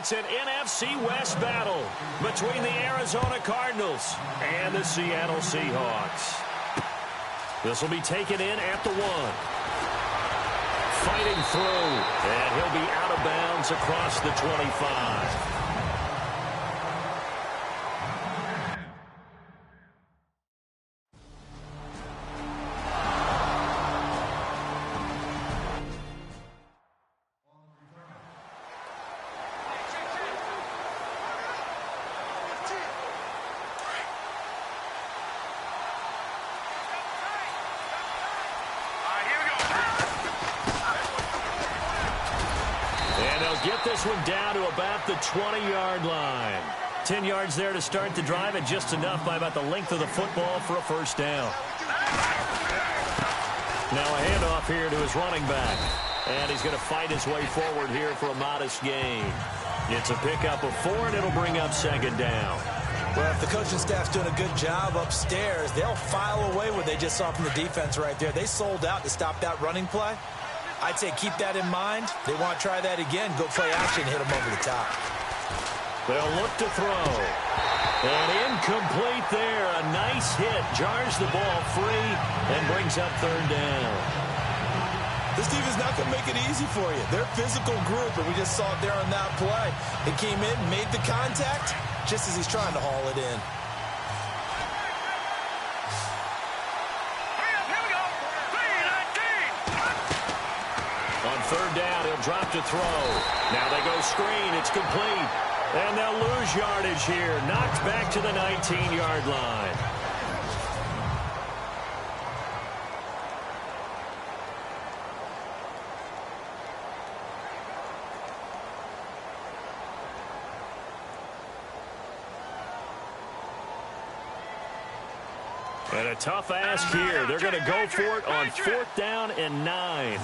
it's an NFC West battle between the Arizona Cardinals and the Seattle Seahawks. This will be taken in at the 1. Fighting through, and he'll be out of bounds across the 25. Get this one down to about the 20-yard line. 10 yards there to start the drive, and just enough by about the length of the football for a first down. Now a handoff here to his running back. And he's going to fight his way forward here for a modest gain. It's a pickup of 4, and it'll bring up second down. Well, if the coaching staff's doing a good job upstairs, they'll file away what they just saw from the defense right there. They sold out to stop that running play. I'd say keep that in mind. They want to try that again. Go play action, hit them over the top. They'll look to throw. And incomplete there. A nice hit. Jars the ball free and brings up third down. This team is not going to make it easy for you. They're a physical group, and we just saw it there on that play. They came in, made the contact, just as he's trying to haul it in. Third down, he'll drop to throw. Now they go screen, it's complete. And they'll lose yardage here. Knocked back to the 19-yard line. And a tough ask here. They're going to go for it on 4th down and 9.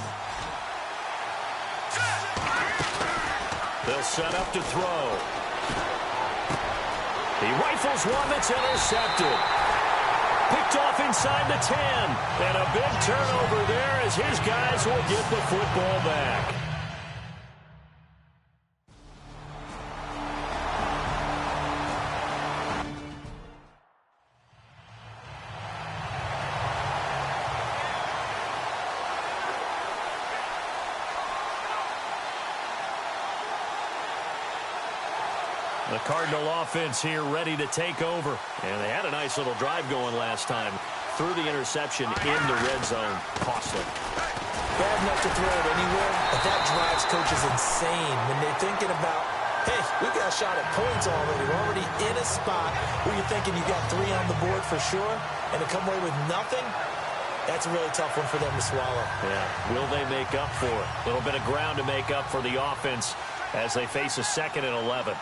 They'll set up to throw. He rifles one that's intercepted. Picked off inside the 10. And a big turnover there as his guys will get the football back. The Cardinal offense here ready to take over. And they had a nice little drive going last time. Threw the interception in the red zone. Costly. Bad enough to throw it anywhere, but that drives coaches insane when they're thinking about, hey, we've got a shot at points already. We're already in a spot where you're thinking you got 3 on the board for sure, and to come away with nothing, that's a really tough one for them to swallow. Yeah, will they make up for it? A little bit of ground to make up for the offense as they face a 2nd and 11.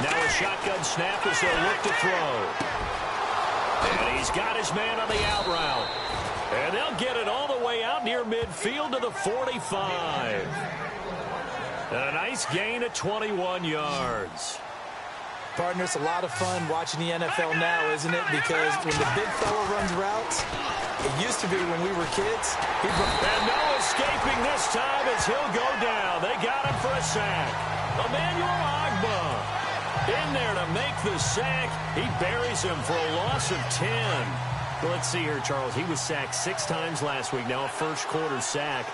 Now a shotgun snap as they'll look to throw. And he's got his man on the out route. And they'll get it all the way out near midfield to the 45. And a nice gain of 21 yards. Partner, it's a lot of fun watching the NFL now, isn't it? Because when the big fella runs routes, it used to be when we were kids. And no escaping this time as he'll go down. They got him for a sack. Emmanuel Ogbah in there to make the sack. He buries him for a loss of 10. Well, let's see here, Charles. He was sacked 6 times last week. Now a first-quarter sack.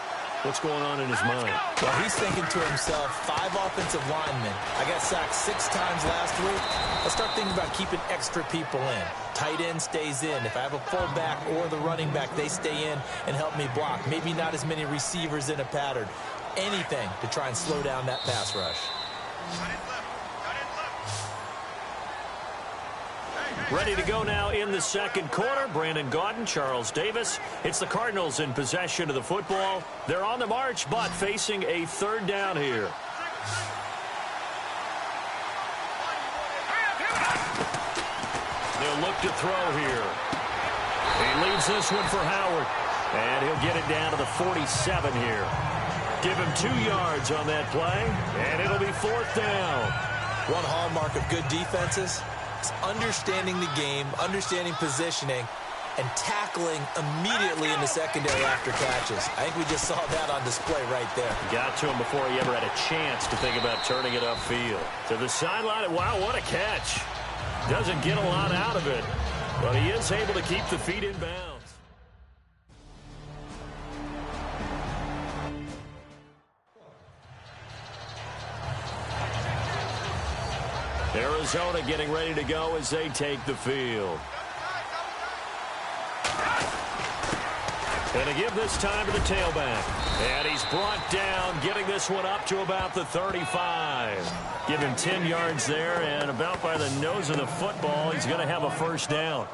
What's going on in his mind? Well, he's thinking to himself, 5 offensive linemen. I got sacked 6 times last week. Let's start thinking about keeping extra people in. Tight end stays in. If I have a fullback or the running back, they stay in and help me block. Maybe not as many receivers in a pattern. Anything to try and slow down that pass rush. Ready to go now in the second quarter. Brandon Gaudin, Charles Davis. It's the Cardinals in possession of the football. They're on the march, but facing a 3rd down here. They'll look to throw here. He leads this one for Howard. And he'll get it down to the 47 here. Give him 2 yards on that play, and it'll be 4th down. One hallmark of good defenses is understanding the game, understanding positioning, and tackling immediately in the secondary after catches. I think we just saw that on display right there. Got to him before he ever had a chance to think about turning it upfield. To the sideline, wow, what a catch. Doesn't get a lot out of it, but he is able to keep the feet in bounds. Arizona getting ready to go as they take the field. Going to give this time to the tailback. And he's brought down, getting this one up to about the 35. Give him 10 yards there, and about by the nose of the football, he's going to have a first down.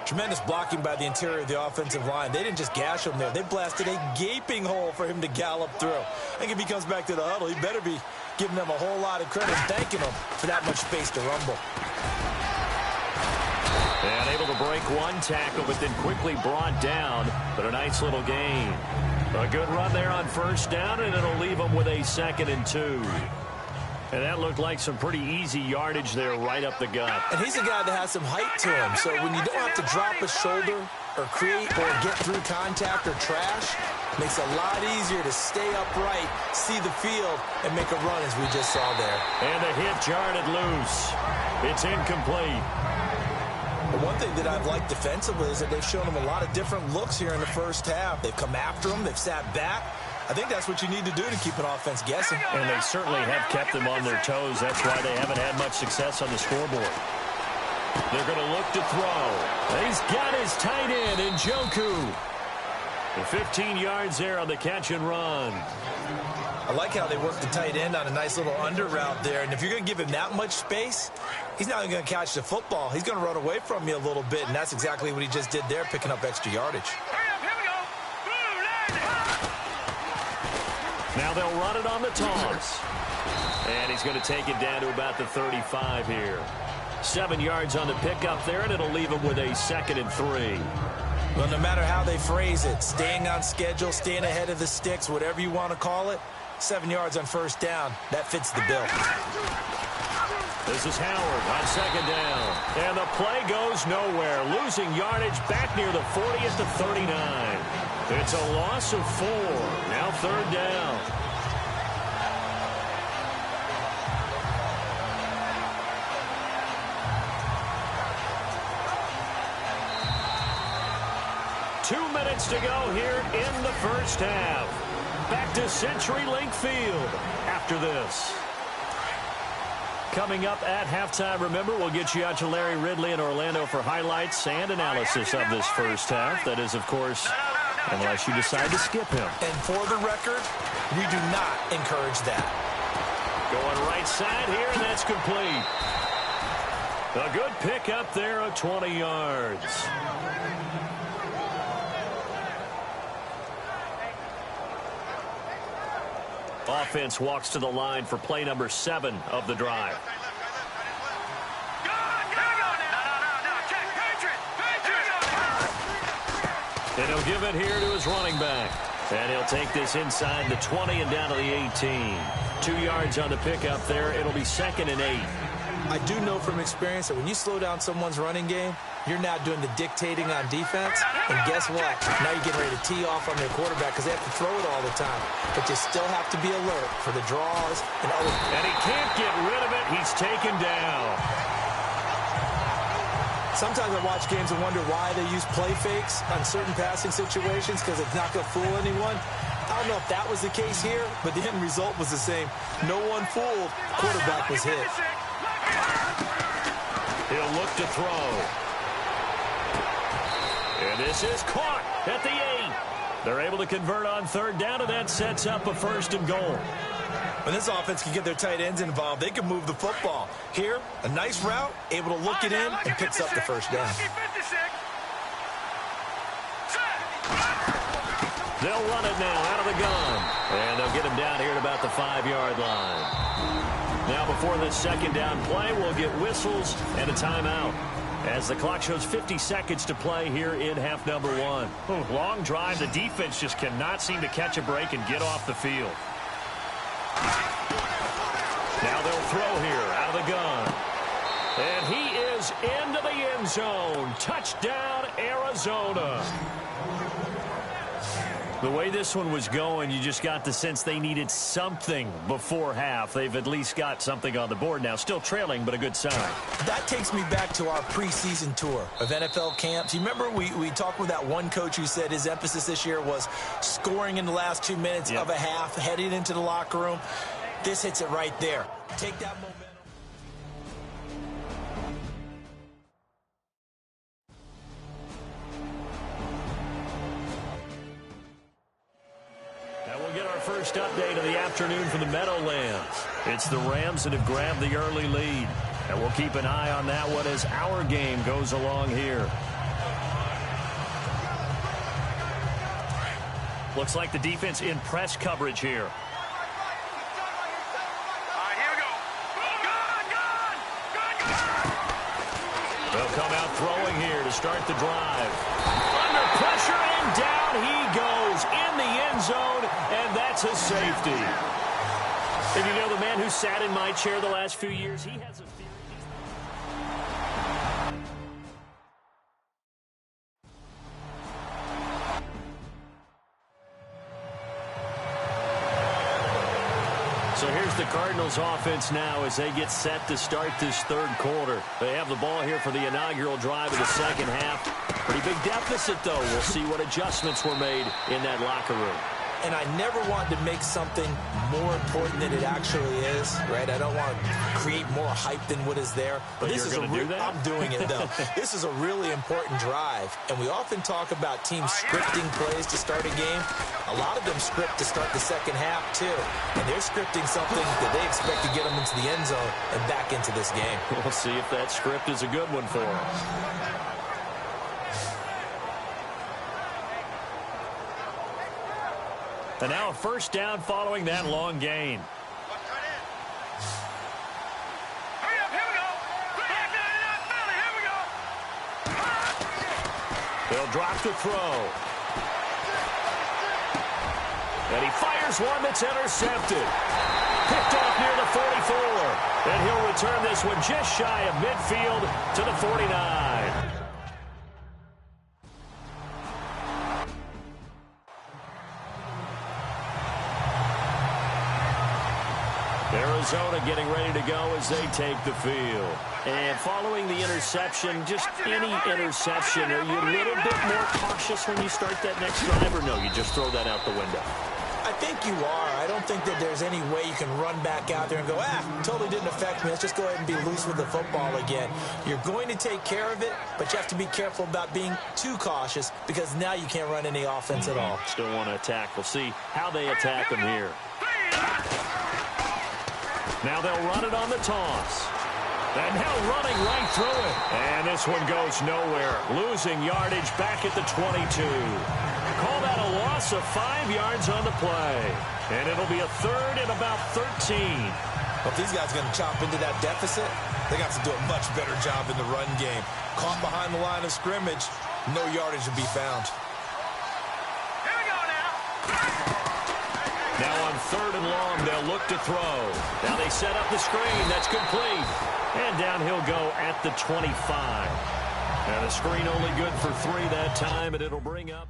Tremendous blocking by the interior of the offensive line. They didn't just gash him there. They blasted a gaping hole for him to gallop through. I think if he comes back to the huddle, he better be giving them a whole lot of credit and thanking them for that much space to rumble. And able to break one tackle, but then quickly brought down. But a nice little gain. A good run there on first down, and it'll leave them with a 2nd and 2. And that looked like some pretty easy yardage there right up the gut. And he's a guy that has some height to him. So when you don't have to drop a shoulder or create or get through contact or trash, it makes it a lot easier to stay upright, see the field, and make a run as we just saw there. And the hit jarred loose. It's incomplete. The one thing that I've liked defensively is that they've shown him a lot of different looks here in the first half. They've come after him. They've sat back. I think that's what you need to do to keep an offense guessing. And they certainly have kept them on their toes. That's why they haven't had much success on the scoreboard. They're going to look to throw. He's got his tight end in Njoku. The 15 yards there on the catch and run. I like how they work the tight end on a nice little under route there. And if you're going to give him that much space, he's not going to catch the football. He's going to run away from you a little bit, and that's exactly what he just did there, picking up extra yardage. Now they'll run it on the toss. And he's going to take it down to about the 35 here. 7 yards on the pickup there, and it'll leave him with a 2nd and 3. Well, no matter how they phrase it, staying on schedule, staying ahead of the sticks, whatever you want to call it, 7 yards on first down, that fits the bill. This is Howard on 2nd down. And the play goes nowhere. Losing yardage back near the 40 at the 39. It's a loss of 4. Now 3rd down. Two minutes to go here in the first half. Back to CenturyLink Field after this. Coming up at halftime, remember, we'll get you out to Larry Ridley in Orlando for highlights and analysis of this first half. That is, of course, unless you decide to skip him. And for the record, we do not encourage that. Going right side here, and that's complete. A good pickup there of 20 yards. Offense walks to the line for play number 7 of the drive. And he'll give it here to his running back. And he'll take this inside the 20 and down to the 18. 2 yards on the pickup there. It'll be 2nd and 8. I do know from experience that when you slow down someone's running game, you're now doing the dictating on defense. And guess what? Now you're getting ready to tee off on their quarterback because they have to throw it all the time. But you still have to be alert for the draws and other. And he can't get rid of it. He's taken down. Sometimes I watch games and wonder why they use play fakes on certain passing situations because it's not going to fool anyone. I don't know if that was the case here, but the end result was the same. No one fooled. Quarterback was hit. He'll look to throw. And this is caught at the 8. They're able to convert on 3rd down, and that sets up a 1st and goal. When this offense can get their tight ends involved, they can move the football. Here, a nice route, able to look it in, and picks up the 1st down. They'll run it now out of the gun. And they'll get him down here at about the 5-yard line. Now before this 2nd down play, we'll get whistles and a timeout. As the clock shows 50 seconds to play here in half number 1. Long drive. The defense just cannot seem to catch a break and get off the field. Now they'll throw here out of the gun. And he is into the end zone. Touchdown, Arizona. The way this one was going, you just got the sense they needed something before half. They've at least got something on the board now. Still trailing, but a good sign. That takes me back to our preseason tour of NFL camps. You remember we talked with that one coach who said his emphasis this year was scoring in the last 2 minutes of a half, heading into the locker room. This hits it right there. Take that momentum. First update of the afternoon from the Meadowlands. It's the Rams that have grabbed the early lead. And we'll keep an eye on that one as our game goes along here. Looks like the defense in press coverage here. They'll come out throwing here to start the drive. Under pressure and down he goes in the end zone, and that's a safety. And you know, the man who sat in my chair the last few years, he has a theory. So here's the Cardinals offense now as they get set to start this third quarter. They have the ball here for the inaugural drive of the second half. Pretty big deficit, though. We'll see what adjustments were made in that locker room. And I never want to make something more important than it actually is, right? I don't want to create more hype than what is there. But this you're is going to do that? I'm doing it, though. This is a really important drive. And we often talk about teams scripting plays to start a game. A lot of them script to start the second half, too. And they're scripting something that they expect to get them into the end zone and back into this game. We'll see if that script is a good one for them. And now a first down following that long gain. They'll drop the throw. And he fires one that's intercepted. Picked off near the 44. And he'll return this one just shy of midfield to the 49. Arizona getting ready to go as they take the field. And following the interception, just any interception, are you a little bit more cautious when you start that next drive, or no, you just throw that out the window? I think you are. I don't think that there's any way you can run back out there and go, totally didn't affect me. Let's just go ahead and be loose with the football again. You're going to take care of it, but you have to be careful about being too cautious because now you can't run any offense at all. Still want to attack. We'll see how they attack them here. Now they'll run it on the toss. And now running right through it. And this one goes nowhere. Losing yardage back at the 22. Call that a loss of 5 yards on the play. And it'll be a third and about 13. Well, if these guys are going to chop into that deficit, they got to do a much better job in the run game. Caught behind the line of scrimmage, no yardage to be found. Now on third and long, they'll look to throw. Now they set up the screen. That's complete. And down he'll go at the 25. And the screen only good for 3 that time, and it'll bring up...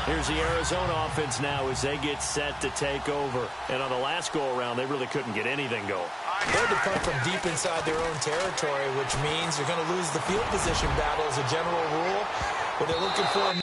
Here's the Arizona offense now as they get set to take over. And on the last go-around, they really couldn't get anything going. They had to punt from deep inside their own territory, which means you're going to lose the field position battle as a general rule. What they're looking for...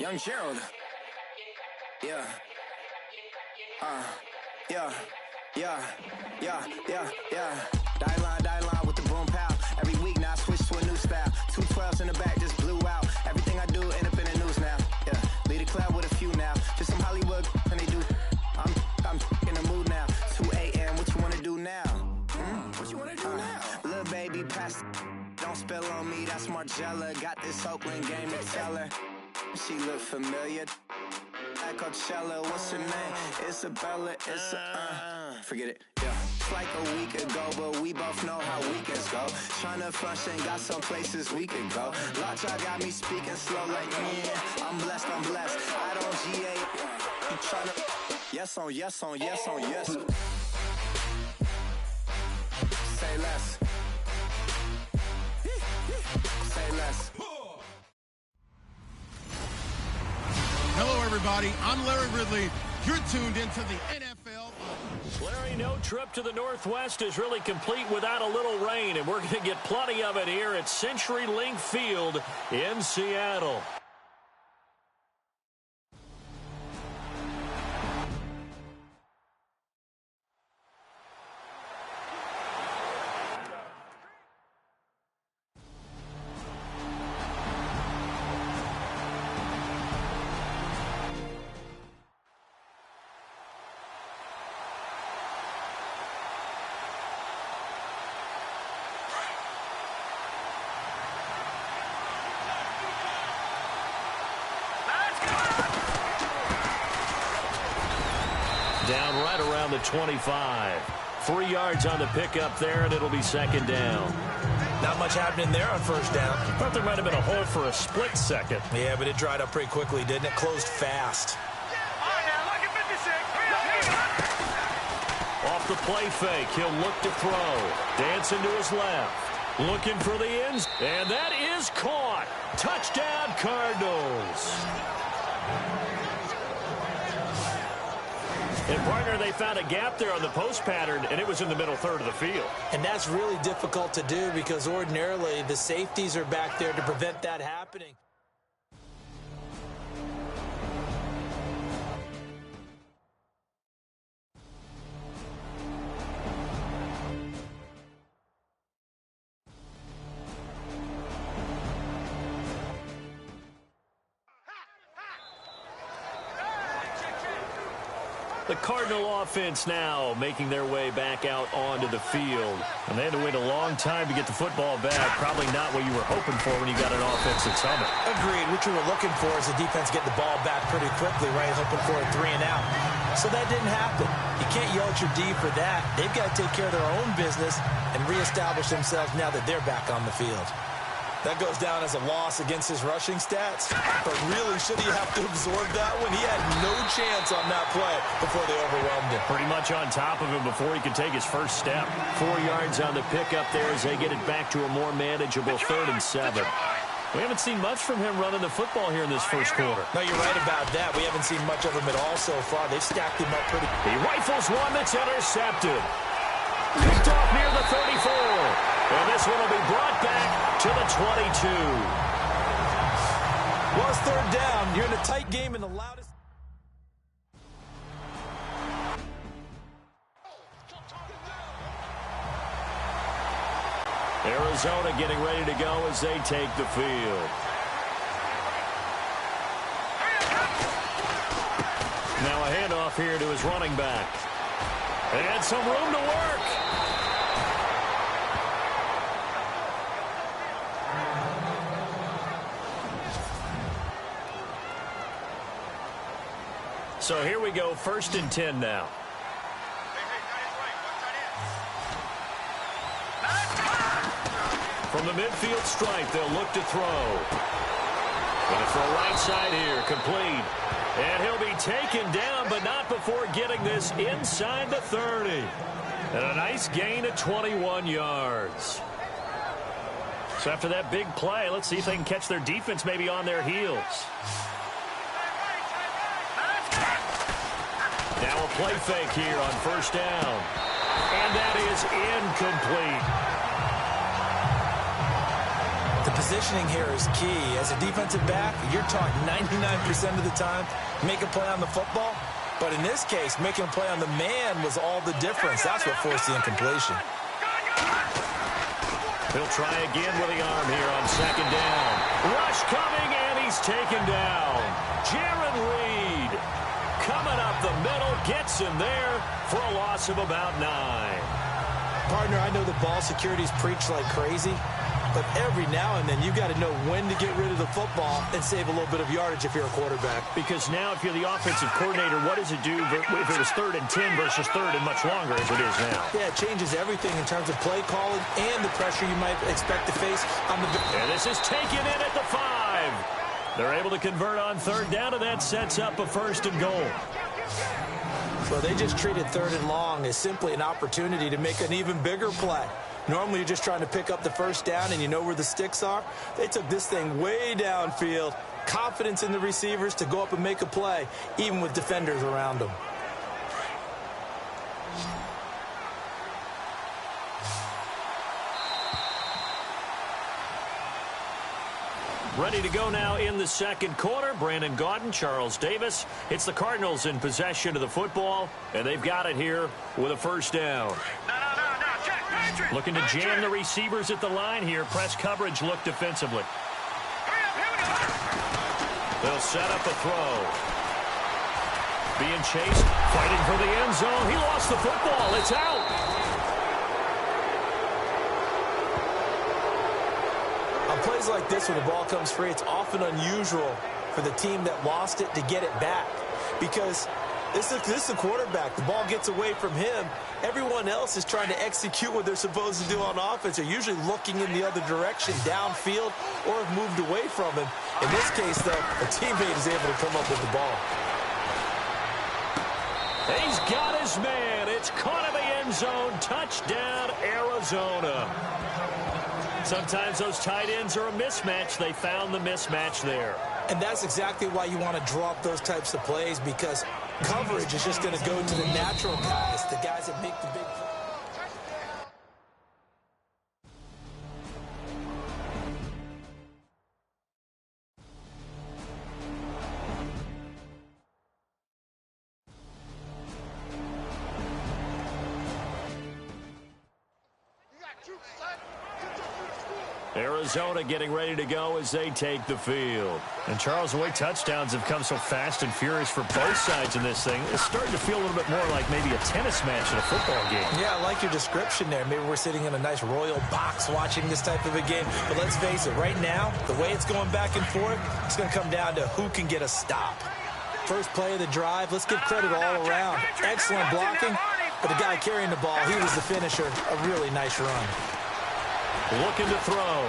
Young Gerald. Yeah. Die line with the boom pow. Every week now I switch to a new style. 212s in the back just blew out. Everything I do end up in the news now. Yeah, lead a club with a few now. Just some Hollywood and they do. I'm in the mood now. 2 a.m. What you wanna do now? What you wanna do now? Little baby, pass. Don't spill on me. That's Margella. Got this Oakland game to tell her. She look familiar. Like Coachella, what's her name? Isabella, forget it, yeah. It's like a week ago, but we both know how weekends go. Tryna function, got some places we could go. Lockjaw got me speaking slow like, yeah, I'm blessed. I don't GA, you tryna, yes on yes. Say less. Say less. Hello, everybody. I'm Larry Ridley. You're tuned into the NFL. Larry, no trip to the Northwest is really complete without a little rain, and we're going to get plenty of it here at CenturyLink Field in Seattle. Down right around the 25. 3 yards on the pickup there, and it'll be second down. Not much happening there on first down. Thought there might have been a hole for a split second. Yeah, but it dried up pretty quickly, didn't it? Closed fast. Off the play fake, he'll look to throw. Dancing to his left. Looking for the ends, and that is caught. Touchdown, Cardinals. And, partner, they found a gap there on the post pattern, and it was in the middle third of the field. And that's really difficult to do because ordinarily the safeties are back there to prevent that happening. The Cardinal offense now making their way back out onto the field. And they had to wait a long time to get the football back. Probably not what you were hoping for when you got an offense at Summit. Agreed. What you were looking for is the defense getting the ball back pretty quickly, right? Hoping for a 3 and out. So that didn't happen. You can't yell at your D for that. They've got to take care of their own business and reestablish themselves now that they're back on the field. That goes down as a loss against his rushing stats. But really, should he have to absorb that one? He had no chance on that play before they overwhelmed him. Pretty much on top of him before he could take his first step. 4 yards on the pickup there as they get it back to a more manageable 3rd and 7. We haven't seen much from him running the football here in this first quarter. No, you're right about that. We haven't seen much of him at all so far. They've stacked him up pretty. He rifles one that's intercepted. Picked off near the 34. And this one will be brought back to the 22. Well, it's 3rd down. You're in a tight game in the loudest. Arizona getting ready to go as they take the field. Now a handoff here to his running back. And some room to work. So here we go, 1st and 10 now. From the midfield stripe, they'll look to throw. Going to throw right side here, complete. And he'll be taken down, but not before getting this inside the 30. And a nice gain of 21 yards. So after that big play, let's see if they can catch their defense maybe on their heels. Now a play fake here on 1st down. And that is incomplete. The positioning here is key. As a defensive back, you're taught 99% of the time, make a play on the football. But in this case, making a play on the man was all the difference. That's what forced the incompletion. He'll try again with the arm here on second down. Rush coming, and he's taken down. Jaron Reed coming up the middle, gets him there for a loss of about 9. Partner, I know the ball security's preached like crazy, but every now and then you got to know when to get rid of the football and save a little bit of yardage if you're a quarterback. Because now if you're the offensive coordinator, what does it do if it was 3rd and 10 versus 3rd and much longer as it is now? Yeah, it changes everything in terms of play calling and the pressure you might expect to face on the... And this is taken in at the 5. They're able to convert on 3rd down, and that sets up a 1st and goal. So they just treated 3rd and long as simply an opportunity to make an even bigger play. Normally you're just trying to pick up the 1st down and you know where the sticks are. They took this thing way downfield. Confidence in the receivers to go up and make a play, even with defenders around them. Ready to go now in the 2nd quarter. Brandon Gaudin, Charles Davis. It's the Cardinals in possession of the football, and they've got it here with a 1st down. Looking to jam the receivers at the line here. Press coverage look defensively. They'll set up a throw. Being chased, fighting for the end zone. He lost the football. It's out. On plays like this when the ball comes free, it's often unusual for the team that lost it to get it back. Because this is the quarterback. The ball gets away from him. Everyone else is trying to execute what they're supposed to do on offense. They're usually looking in the other direction, downfield, or have moved away from him. In this case, though, a teammate is able to come up with the ball. He's got his man. It's caught in the end zone. Touchdown, Arizona. Sometimes those tight ends are a mismatch. They found the mismatch there. And that's exactly why you want to draw up those types of plays, because coverage is just going to go to the natural guys, the guys that make the big plays. Arizona getting ready to go as they take the field. And Charles, the way touchdowns have come so fast and furious for both sides in this thing, it's starting to feel a little bit more like maybe a tennis match in a football game. Yeah, I like your description there. Maybe we're sitting in a nice royal box watching this type of a game. But let's face it, right now, the way it's going back and forth, it's going to come down to who can get a stop. First play of the drive, let's give credit all around. Excellent blocking, but the guy carrying the ball, he was the finisher. A really nice run. Looking to throw.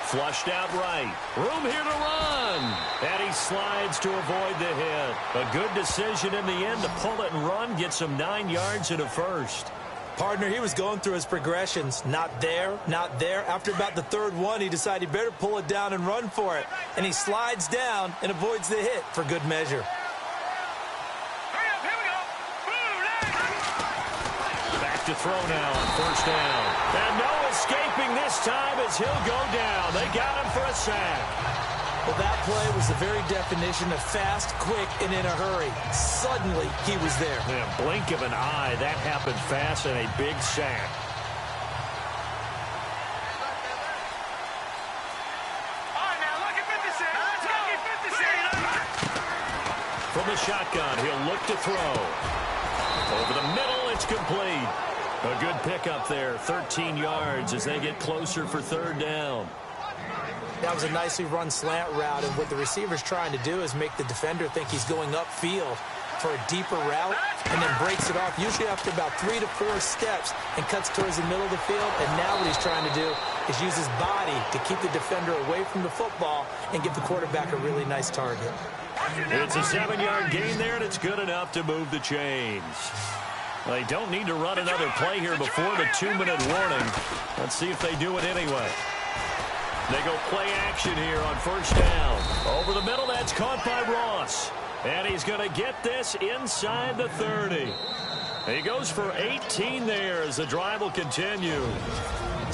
Flushed out right. Room here to run. And he slides to avoid the hit. A good decision in the end to pull it and run. Get some 9 yards and a 1st. Partner, he was going through his progressions. Not there, not there. After about the 3rd one, he decided he better pull it down and run for it. And he slides down and avoids the hit for good measure. To throw now on 1st down. And no escaping this time as he'll go down. They got him for a sack. Well, that play was the very definition of fast, quick, and in a hurry. Suddenly, he was there. In a blink of an eye, that happened fast and a big sack. From the shotgun, he'll look to throw. Over the middle, it's complete. A good pickup there, 13 yards as they get closer for 3rd down. That was a nicely run slant route, and what the receiver's trying to do is make the defender think he's going upfield for a deeper route, and then breaks it off, usually after about 3 to 4 steps, and cuts towards the middle of the field. And now what he's trying to do is use his body to keep the defender away from the football and give the quarterback a really nice target. It's a 7-yard gain there, and it's good enough to move the chains. They don't need to run another play here before the 2-minute warning. Let's see if they do it anyway. They go play action here on 1st down. Over the middle, that's caught by Ross. And he's going to get this inside the 30. He goes for 18 there as the drive will continue.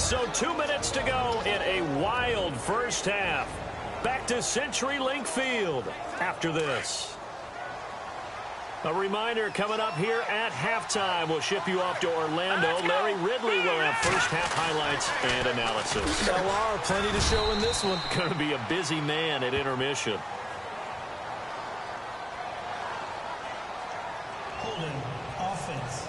So 2 minutes to go in a wild first half. Back to CenturyLink Field after this. A reminder coming up here at halftime. We'll ship you off to Orlando. Larry Ridley will have first half highlights and analysis. LR, plenty to show in this one. Going to be a busy man at intermission. Holding offense.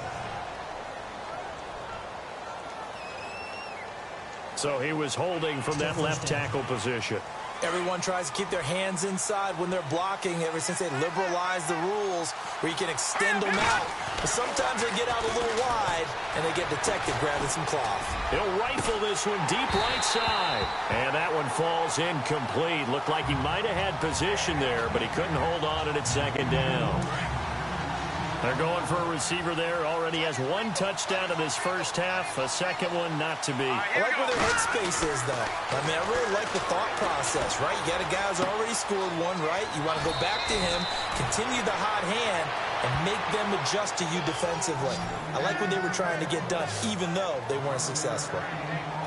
So he was holding from that left tackle position. Everyone tries to keep their hands inside when they're blocking ever since they liberalized the rules where you can extend them out. But sometimes they get out a little wide and they get detected grabbing some cloth. He'll rifle this one deep right side. And that one falls incomplete. Looked like he might have had position there, but he couldn't hold on at second down. They're going for a receiver there. Already has one touchdown in this first half. A second one not to be. I like where their headspace is, though. I mean, I really like the thought process, right? You got a guy who's already scored one, right? You want to go back to him, continue the hot hand, and make them adjust to you defensively. I like what they were trying to get done, even though they weren't successful.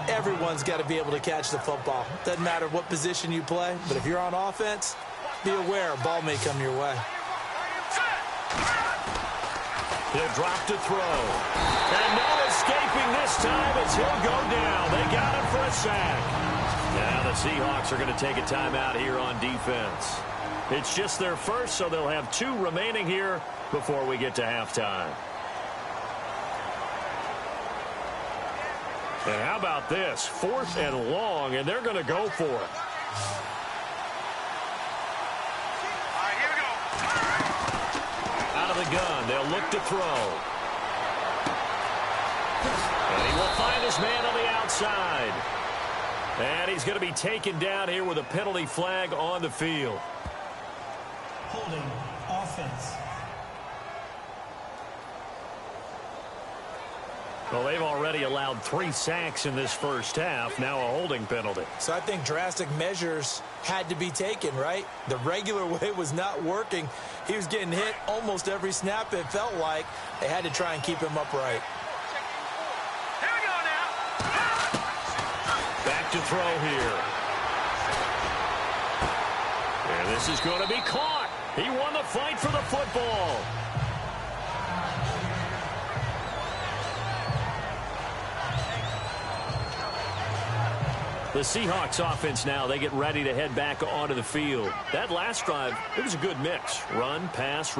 Everyone's got to be able to catch the football. Doesn't matter what position you play, but if you're on offense, be aware a ball may come your way. He'll drop to throw. And no escaping this time as he'll go down. They got him for a sack. Now the Seahawks are going to take a timeout here on defense. It's just their first, so they'll have 2 remaining here before we get to halftime. And how about this? 4th and long, and they're going to go for it. The gun. They'll look to throw. And he will find his man on the outside. And he's going to be taken down here with a penalty flag on the field. Holding offense. Well, they've already allowed 3 sacks in this first half. Now a holding penalty. So I think drastic measures had to be taken, right? The regular way was not working. He was getting hit almost every snap, it felt like. They had to try and keep him upright. Here we go now. Back to throw here. And this is going to be caught. He won the fight for the football. The Seahawks offense now, they get ready to head back onto the field. That last drive, it was a good mix. Run, pass,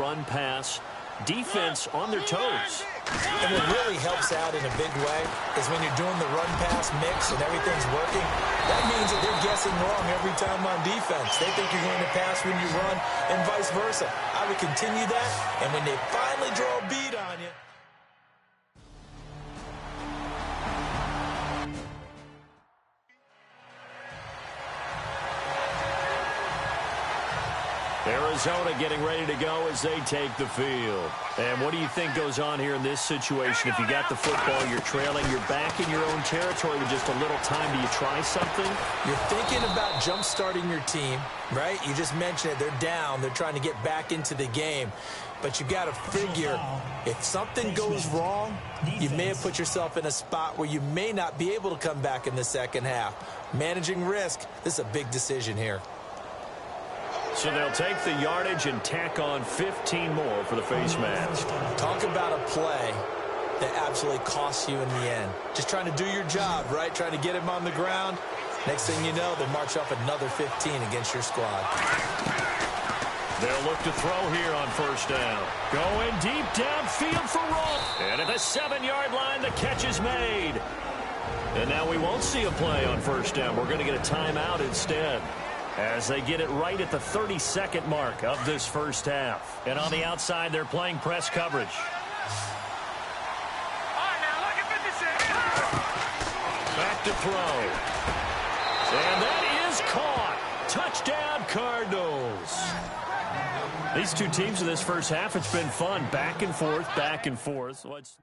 defense on their toes. And what really helps out in a big way is when you're doing the run-pass mix and everything's working, that means that they're guessing wrong every time on defense. They think you're going to pass when you run and vice versa. I would continue that, and when they finally draw a bead on you, Arizona getting ready to go as they take the field. And what do you think goes on here in this situation? If you got the football, you're trailing, you're back in your own territory with just a little time. Do you try something? you're thinking about jump-starting your team, right? You just mentioned it. They're down. They're trying to get back into the game. But you got to figure, if something goes wrong, you may have put yourself in a spot where you may not be able to come back in the second half. Managing risk, this is a big decision here. So they'll take the yardage and tack on 15 more for the face mask. Talk about a play that absolutely costs you in the end. Just trying to do your job, right? Trying to get him on the ground. Next thing you know, they march off another 15 against your squad. They'll look to throw here on first down. Going deep downfield for Rolf. And at the 7-yard line, the catch is made. And now we won't see a play on first down. We're going to get a timeout instead, as they get it right at the 32nd mark of this first half. And on the outside, they're playing press coverage. All right, now look at 56. Back to throw. And that is caught. Touchdown, Cardinals. These two teams in this first half, it's been fun. Back and forth, back and forth. So it's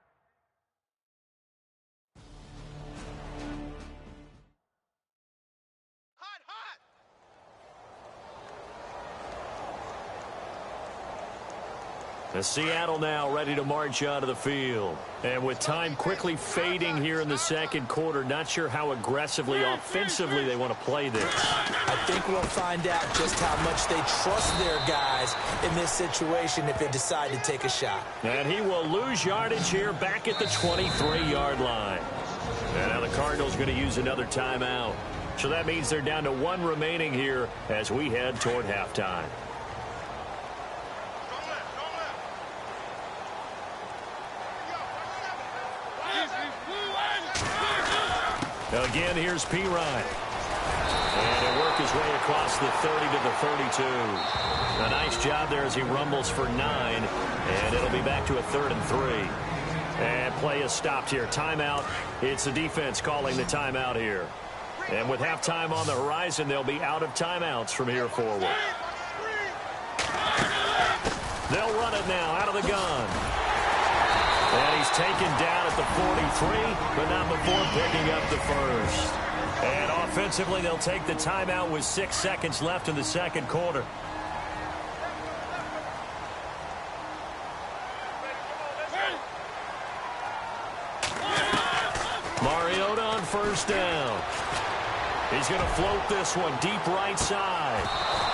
Seattle now ready to march onto the field. And with time quickly fading here in the second quarter, not sure how aggressively, offensively they want to play this. I think we'll find out just how much they trust their guys in this situation if they decide to take a shot. And he will lose yardage here back at the 23-yard line. And now the Cardinals going to use another timeout. So that means they're down to one remaining here as we head toward halftime. Again, here's P. Ryan. And he'll work his way across the 30 to the 32. A nice job there as he rumbles for 9. And it'll be back to a 3rd and 3. And play is stopped here. Timeout. It's the defense calling the timeout here. And with halftime on the horizon, they'll be out of timeouts from here forward. They'll run it now out of the gun. And he's taken down at the 43, but not before picking up the first. And offensively, they'll take the timeout with 6 seconds left in the second quarter. Mariota on first down. He's going to float this one deep right side.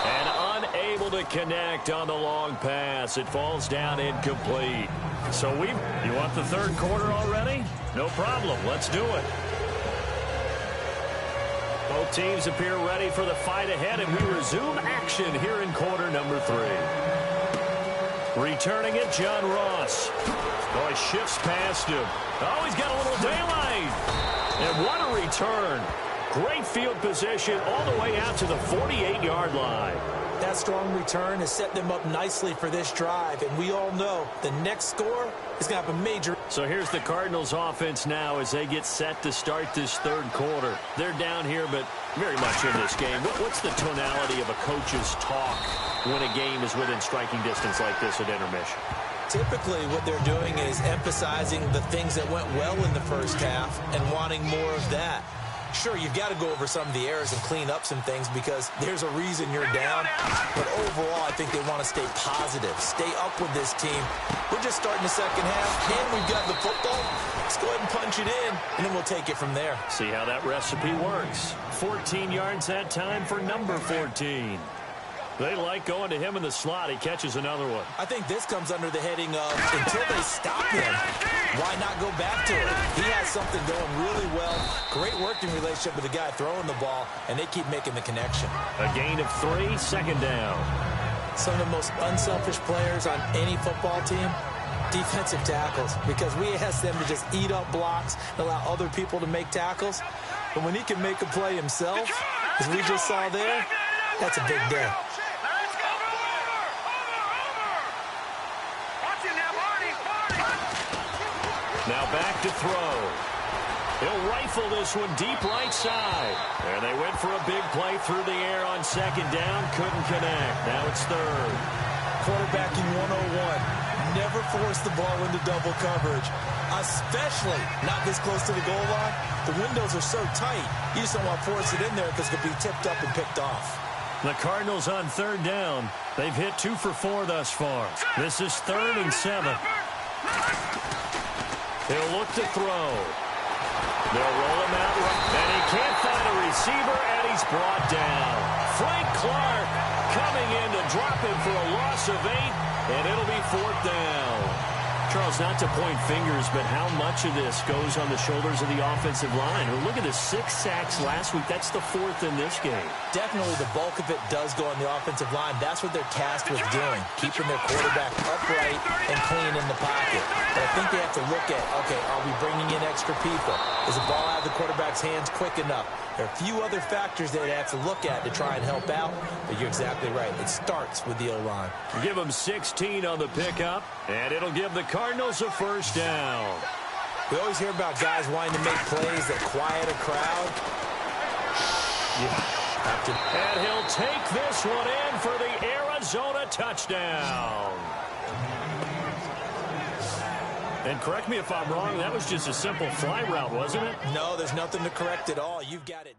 And unable to connect on the long pass. It falls down incomplete. So you want the third quarter already? No problem. Let's do it. Both teams appear ready for the fight ahead, and we resume action here in quarter number 3. Returning it, John Ross. Oh, he shifts past him. Oh, he's got a little daylight. And what a return. Great field position all the way out to the 48-yard line. That strong return has set them up nicely for this drive, and we all know the next score is going to have a major. So here's the Cardinals offense now as they get set to start this third quarter. They're down here, but very much in this game. What's the tonality of a coach's talk when a game is within striking distance like this at intermission? Typically, what they're doing is emphasizing the things that went well in the first half and wanting more of that. Sure, you've got to go over some of the errors and clean up some things because there's a reason you're down. But overall, I think they want to stay positive, stay up with this team. We're just starting the second half, and we've got the football. Let's go ahead and punch it in, and then we'll take it from there. See how that recipe works. 14 yards that time for number 14. They like going to him in the slot. He catches another one. I think this comes under the heading of until they stop him, why not go back to it? He has something going really well. Great working relationship with the guy throwing the ball, and they keep making the connection. A gain of 3, second down. Some of the most unselfish players on any football team, defensive tackles, because we ask them to just eat up blocks and allow other people to make tackles. But when he can make a play himself, as we just saw there, that's a big day. Now back to throw. He'll rifle this one deep right side. And they went for a big play through the air on second down. Couldn't connect. Now it's third. Quarterbacking 101. Never force the ball into double coverage, especially not this close to the goal line. The windows are so tight, you just don't want to force it in there because it could be tipped up and picked off. The Cardinals on third down. They've hit 2 for 4 thus far. This is 3rd and 7. He'll look to throw. They'll roll him out, and he can't find a receiver, and he's brought down. Frank Clark coming in to drop him for a loss of 8, and it'll be 4th down. Charles, not to point fingers, but how much of this goes on the shoulders of the offensive line? Look at the 6 sacks last week. That's the 4th in this game. Definitely the bulk of it does go on the offensive line. That's what they're tasked with doing, keeping their quarterback upright and clean in the pocket. But I think they have to look at, okay, are we bringing in extra people? Is the ball out of the quarterback's hands quick enough? There are a few other factors they have to look at to try and help out, but you're exactly right. It starts with the O-line. Give them 16 on the pickup, and it'll give the Cardinals a 1st down. We always hear about guys wanting to make plays that quiet a crowd. And he'll take this one in for the Arizona touchdown. And correct me if I'm wrong, that was just a simple fly route, wasn't it? No, there's nothing to correct at all. You've got it.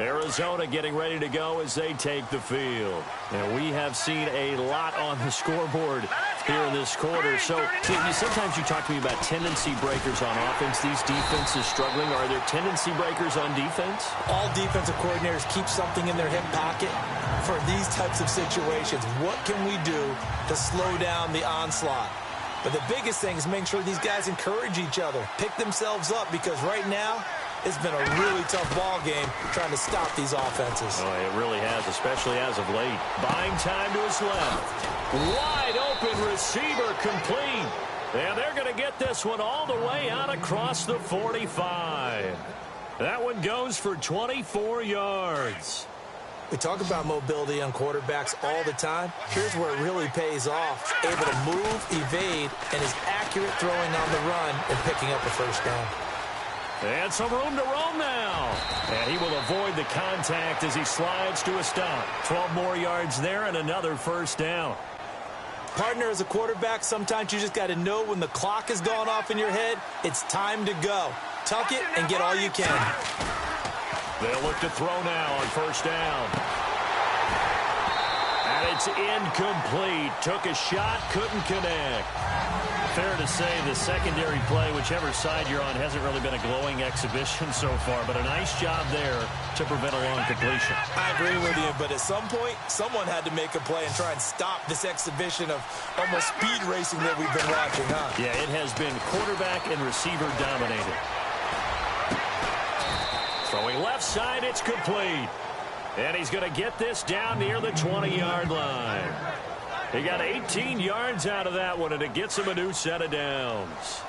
Arizona getting ready to go as they take the field. And we have seen a lot on the scoreboard here in this quarter. So sometimes you talk to me about tendency breakers on offense. These defenses struggling. Are there tendency breakers on defense? All defensive coordinators keep something in their hip pocket for these types of situations. What can we do to slow down the onslaught? But the biggest thing is making sure these guys encourage each other, pick themselves up, because right now it's been a really tough ball game trying to stop these offenses. Oh, it really has, especially as of late. Buying time to his left. Wide open receiver complete. And they're going to get this one all the way out across the 45. That one goes for 24 yards. We talk about mobility on quarterbacks all the time. Here's where it really pays off. Able to move, evade, and is accurate throwing on the run and picking up a first down. And some room to roam now. And he will avoid the contact as he slides to a stop. 12 more yards there and another first down. Partner, as a quarterback, sometimes you just got to know when the clock has gone off in your head, it's time to go. Tuck it and get all you can. They'll look to throw now on first down. And it's incomplete. Took a shot, couldn't connect. Fair to say the secondary play, whichever side you're on, hasn't really been a glowing exhibition so far, but a nice job there to prevent a long completion. I agree with you, but at some point, someone had to make a play and try and stop this exhibition of almost speed racing that we've been watching, huh? Yeah, it has been quarterback and receiver dominated. Throwing left side, it's complete. And he's going to get this down near the 20-yard line. He got 18 yards out of that one, and it gets him a new set of downs.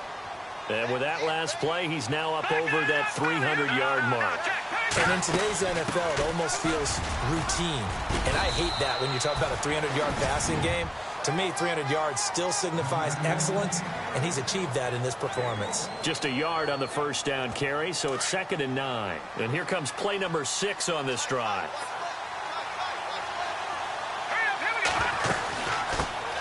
And with that last play, he's now up over that 300-yard mark. And in today's NFL, it almost feels routine. And I hate that when you talk about a 300-yard passing game. To me, 300 yards still signifies excellence, and he's achieved that in this performance. Just a yard on the first down carry, so it's 2nd and 9. And here comes play number 6 on this drive.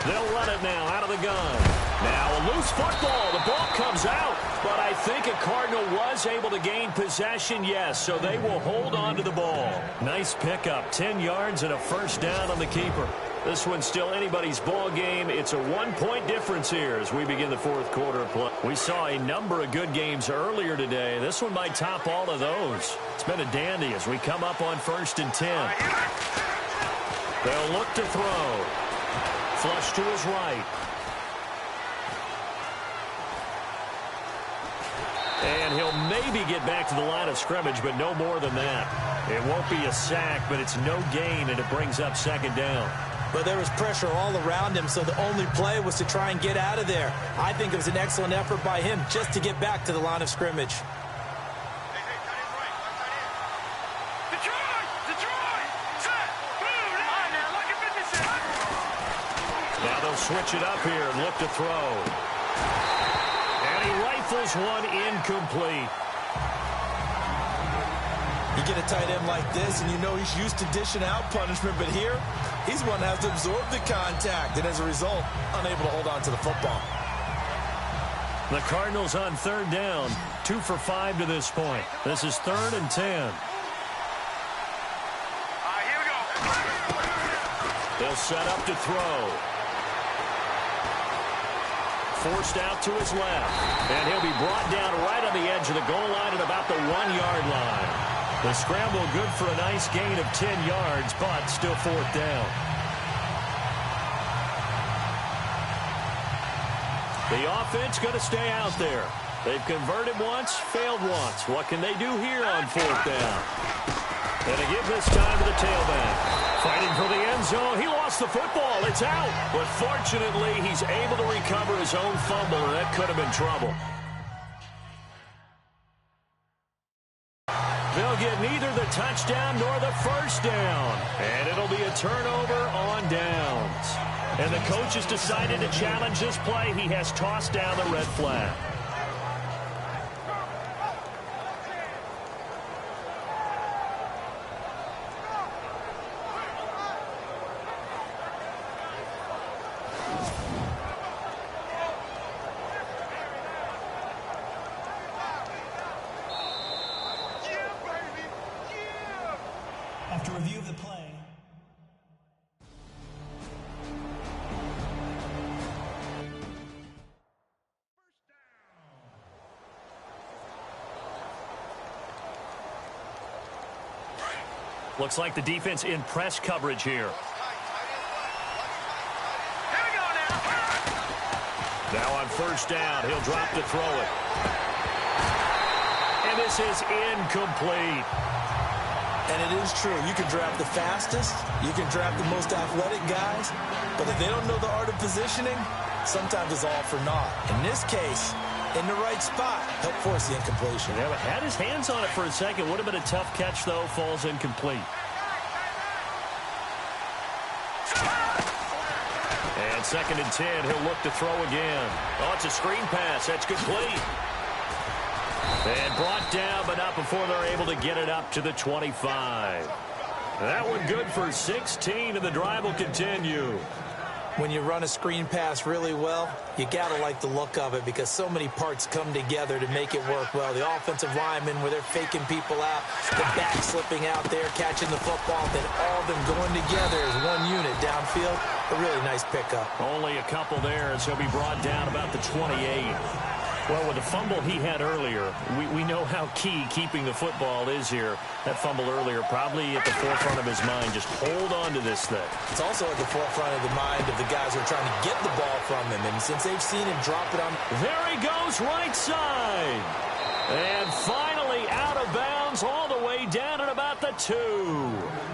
They'll run it now out of the gun. Now a loose football. The ball comes out, but I think a Cardinal was able to gain possession, yes, so they will hold on to the ball. Nice pickup, 10 yards and a first down on the keeper. This one's still anybody's ball game. It's a 1-point difference here as we begin the fourth quarter of play. We saw a number of good games earlier today. This one might top all of those. It's been a dandy as we come up on 1st and 10. They'll look to throw. Flush to his right. And he'll maybe get back to the line of scrimmage, but no more than that. It won't be a sack, but it's no gain, and it brings up 2nd down. But there was pressure all around him, so the only play was to try and get out of there. I think it was an excellent effort by him just to get back to the line of scrimmage. Now they'll switch it up here and look to throw. And he rifles one incomplete. You get a tight end like this, and you know he's used to dishing out punishment, but here, he's one that has to absorb the contact, and as a result, unable to hold on to the football. The Cardinals on 3rd down, 2 for 5 to this point. This is 3rd and 10. Here we go. They'll set up to throw. Forced out to his left. And he'll be brought down right on the edge of the goal line at about the 1-yard line. The scramble good for a nice gain of 10 yards, but still 4th down. The offense going to stay out there. They've converted once, failed once. What can they do here on 4th down? And they give this time to the tailback. Fighting for the end zone. He lost the football. It's out. But fortunately, he's able to recover his own fumble, and that could have been trouble. They'll get neither the touchdown nor the first down. And it'll be a turnover on downs. And the coach has decided to challenge this play. He has tossed down the red flag. Looks like the defense in press coverage here. Now on first down, he'll drop to throw it. And this is incomplete. And it is true. You can draft the fastest. You can draft the most athletic guys. But if they don't know the art of positioning, sometimes it's all for naught. In this case, in the right spot, help force the incompletion. Yeah, but had his hands on it for a second. Would have been a tough catch, though. Falls incomplete. And 2nd and 10, he'll look to throw again. Oh, it's a screen pass. That's complete. And brought down, but not before they're able to get it up to the 25. That one good for 16, and the drive will continue. When you run a screen pass really well, you got to like the look of it because so many parts come together to make it work well. The offensive linemen, where they're faking people out, the back slipping out there, catching the football, then all of them going together as one unit downfield. A really nice pickup. Only a couple there, as he'll be brought down about the 28. Well, with the fumble he had earlier, we know how key keeping the football is here. That fumble earlier probably at the forefront of his mind. Just hold on to this thing. It's also at the forefront of the mind of the guys who are trying to get the ball from him. And since they've seen him drop it on... There he goes, right side. And finally out of bounds all the way down at about the 2.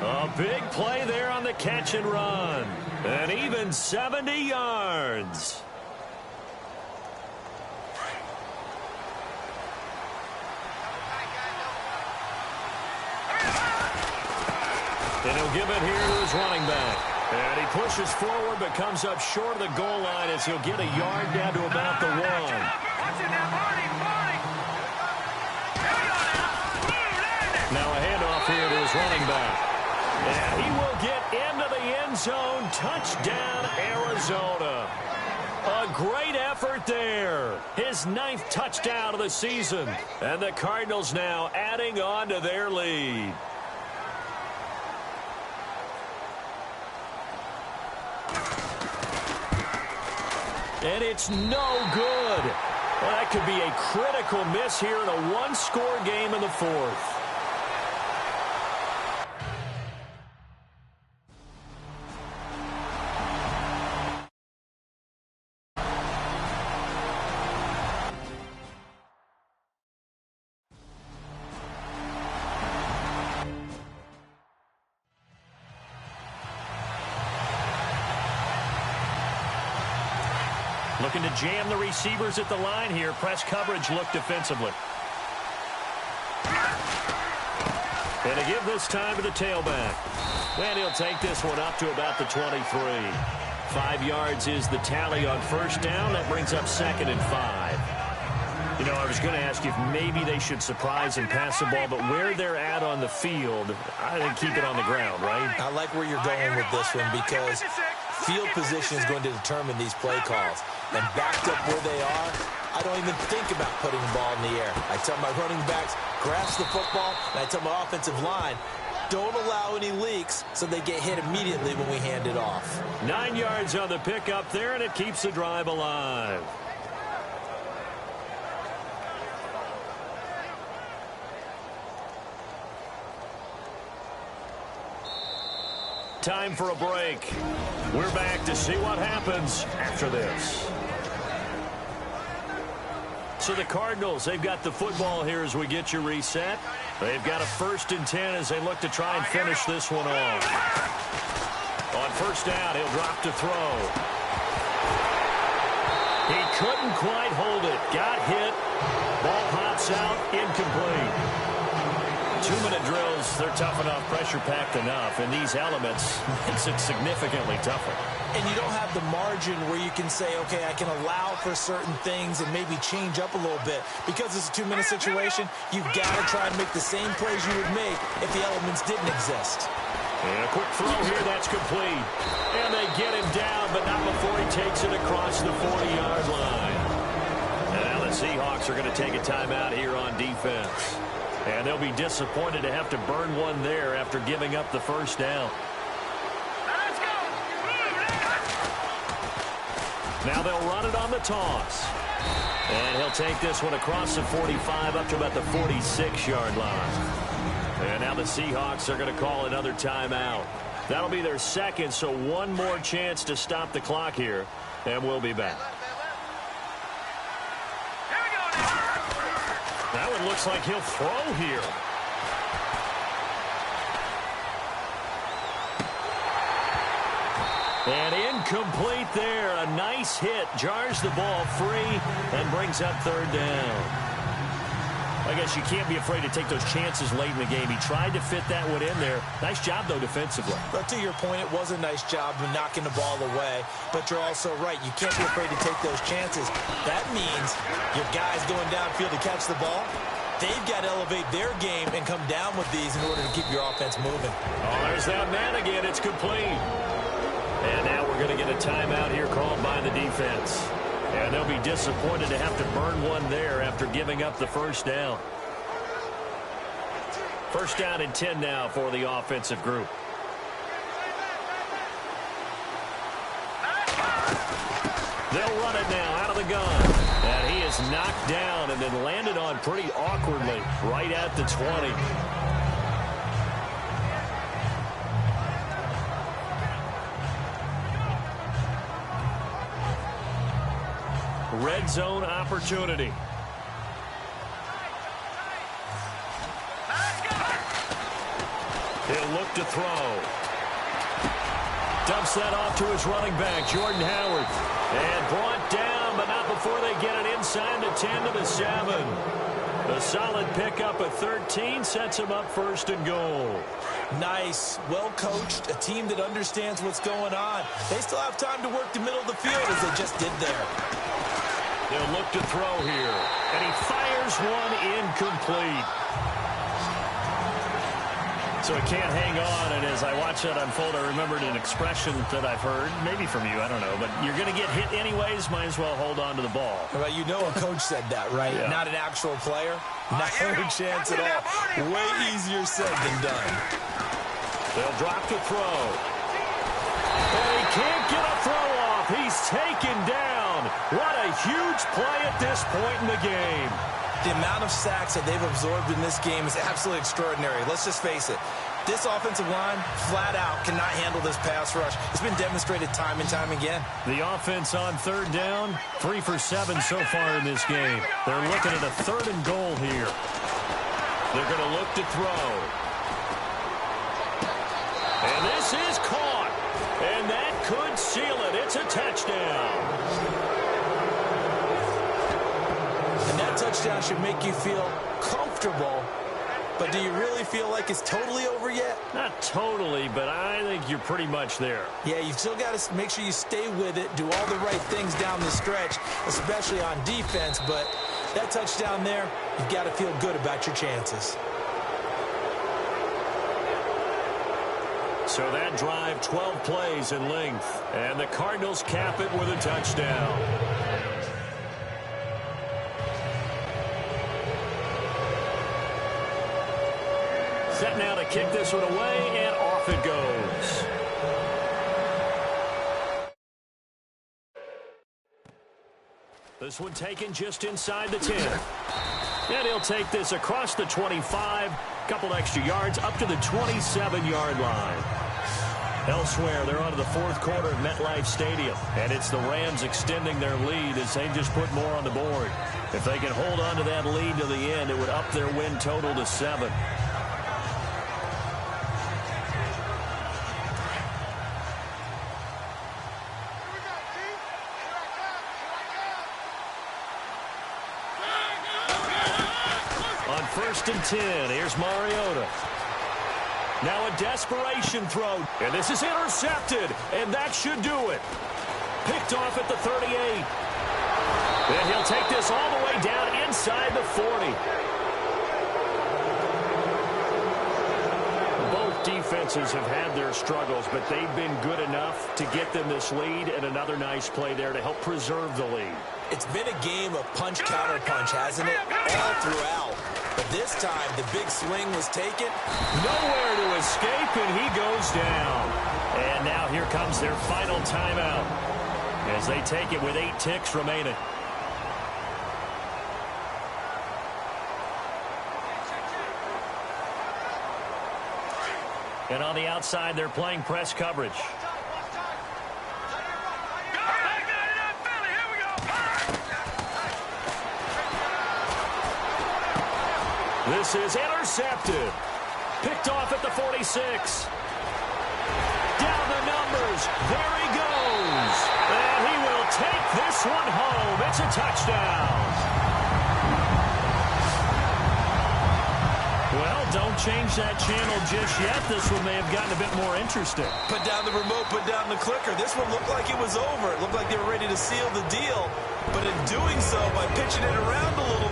A big play there on the catch and run. And even 70 yards. And he'll give it here to his running back. And he pushes forward but comes up short of the goal line as he'll get a yard down to about the 1. Now a handoff here to his running back. And he will get into the end zone. Touchdown, Arizona. A great effort there. His 9th touchdown of the season. And the Cardinals now adding on to their lead. And it's no good. Well, that could be a critical miss here in a one-score game in the 4th. Looking to jam the receivers at the line here. Press coverage look defensively. And to give this time to the tailback. And he'll take this one up to about the 23. 5 yards is the tally on first down. That brings up 2nd and 5. You know, I was going to ask you if maybe they should surprise and pass the ball, but where they're at on the field, I think keep it on the ground, right? I like where you're going with this one because field position is going to determine these play calls. And backed up where they are, I don't even think about putting the ball in the air. I tell my running backs, grasp the football, and I tell my offensive line, don't allow any leaks so they get hit immediately when we hand it off. 9 yards on the pickup there, and it keeps the drive alive. Time for a break. We're back to see what happens after this. So the Cardinals, they've got the football here as we get you reset. They've got a 1st and 10 as they look to try and finish this one off. On first down, he'll drop to throw. He couldn't quite hold it. Got hit. Ball pops out. Incomplete. 2-minute drills, they're tough enough, pressure-packed enough. And these elements makes it significantly tougher. And you don't have the margin where you can say, okay, I can allow for certain things and maybe change up a little bit. Because it's a 2-minute situation, you've got to try and make the same plays you would make if the elements didn't exist. And a quick throw here, that's complete. And they get him down, but not before he takes it across the 40-yard line. Now the Seahawks are going to take a timeout here on defense. And they'll be disappointed to have to burn one there after giving up the first down. Now they'll run it on the toss. And he'll take this one across the 45 up to about the 46-yard line. And now the Seahawks are going to call another timeout. That'll be their second, so one more chance to stop the clock here, and we'll be back. That one looks like he'll throw here. And incomplete there. A nice hit. Jars the ball free and brings up third down. I guess you can't be afraid to take those chances late in the game. He tried to fit that one in there. Nice job, though, defensively. But to your point, it was a nice job of knocking the ball away. But you're also right. You can't be afraid to take those chances. That means your guys going downfield to catch the ball, they've got to elevate their game and come down with these in order to keep your offense moving. Oh, there's that man again. It's complete. And now we're going to get a timeout here called by the defense. And they'll be disappointed to have to burn one there after giving up the first down. First down and 10 now for the offensive group. They'll run it now out of the gun. And he is knocked down and then landed on pretty awkwardly right at the 20. Red zone opportunity. He'll look to throw. Dumps that off to his running back, Jordan Howard. And brought down, but not before they get it inside the 10 to the 7. A solid pickup at 13 sets him up first and goal. Nice, well coached, a team that understands what's going on. They still have time to work the middle of the field as they just did there. They'll look to throw here. And he fires one incomplete. So he can't hang on. And as I watch that unfold, I remembered an expression that I've heard, maybe from you, I don't know. But you're going to get hit anyways, might as well hold on to the ball. Well, you know a coach said that, right? Yeah. Not an actual player. Not a chance at all. Way easier said than done. They'll drop to throw. And he can't get a throw off. He's taken down. What a huge play at this point in the game. The amount of sacks that they've absorbed in this game is absolutely extraordinary. Let's just face it. This offensive line, flat out, cannot handle this pass rush. It's been demonstrated time and time again. The offense on third down, 3 for 7 so far in this game. They're looking at a third and goal here. They're going to look to throw. And this is caught. And that could seal it. It's a touchdown. And that touchdown should make you feel comfortable. But do you really feel like it's totally over yet? Not totally, but I think you're pretty much there. Yeah, you've still got to make sure you stay with it, do all the right things down the stretch, especially on defense. But that touchdown there, you've got to feel good about your chances. So that drive, 12 plays in length. And the Cardinals cap it with a touchdown. Set now to kick this one away, and off it goes. This one taken just inside the 10. And he'll take this across the 25, couple extra yards, up to the 27-yard line. Elsewhere, they're on to the fourth quarter of MetLife Stadium, and it's the Rams extending their lead as they just put more on the board. If they can hold on to that lead to the end, it would up their win total to 7. First and 10. Here's Mariota. Now a desperation throw. And this is intercepted. And that should do it. Picked off at the 38. And he'll take this all the way down inside the 40. Both defenses have had their struggles, but they've been good enough to get them this lead, and another nice play there to help preserve the lead. It's been a game of punch-counter-punch, hasn't it? All throughout. But this time, the big swing was taken. Nowhere to escape, and he goes down. And now here comes their final timeout as they take it with 8 ticks remaining. And on the outside, they're playing press coverage. This is intercepted. Picked off at the 46. Down the numbers. There he goes. And he will take this one home. It's a touchdown. Well, don't change that channel just yet. This one may have gotten a bit more interesting. Put down the remote, put down the clicker. This one looked like it was over. It looked like they were ready to seal the deal. But in doing so, by pitching it around a little